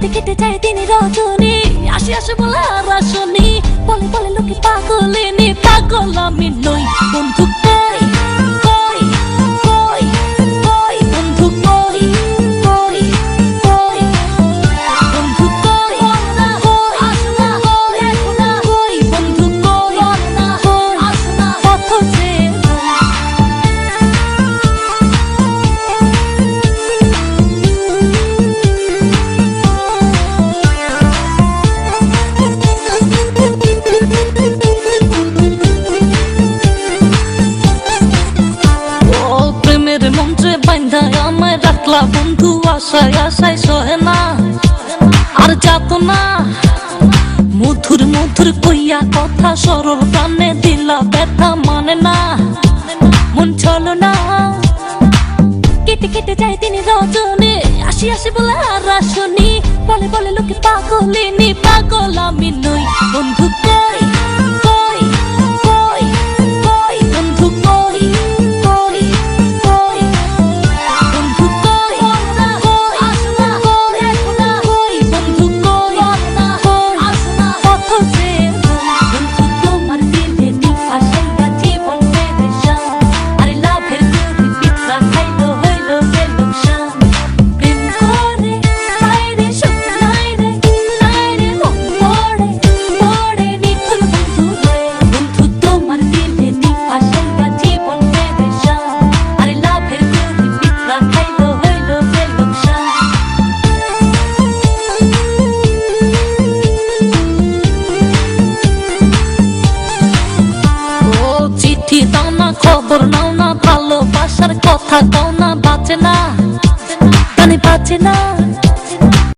কেটে কেটে যায় দিনে রজনী, আসি আসে বলে আর আসনি, বলে বলে লোকে পাগলিনী, পাগল আমি নই। বন্ধু কই কই কই কই, বন্ধু কই কই কই, বন্ধু কই না কই আসনা কই এখনা কই, বন্ধু কই না কই আসনা কত যে মন্ত্রে বান্ধায় আমায় রাখলা বন্ধু, আশায় আশায় সহে না আর যাত না, মধুর মধুর কইয়া কথা সরল প্রাণে দিলা ব্যথা মানে না, মন চলো না। কেটে কেটে যায় দিনে রজনী, আসি আসি বলে আর আসনি, বলে বলে লোকে পাগলিনী, পাগল আমি নই। বন্ধু কই কই কই কই, বন্ধু কই কই কই, বন্ধু কই না কই আসনা কই এখনা কই, বন্ধু কই না কই আসনা কত যে বন্ধু তোমার দিলে নি আশাইয়া জীবন পেরেশান, আরে লাভের গুড়ি পিঠা খাইলো হইলো যে লোকসান, প্রেম করে বাইরে সুখ নাই রে মন পড়ে পড়ে নিখুল বন্ধু রে, বন্ধু তোমার দিলে নি আশাইয়া জীবন পেরেশান, আরে লাভের গুড়ি পিঠা খাইলো হইলো যে লোকসান। ও চিঠি দাও না, খবর নাও না, ভালোবাসার কথা দাও না, বাঁচে না, বাঁচে না।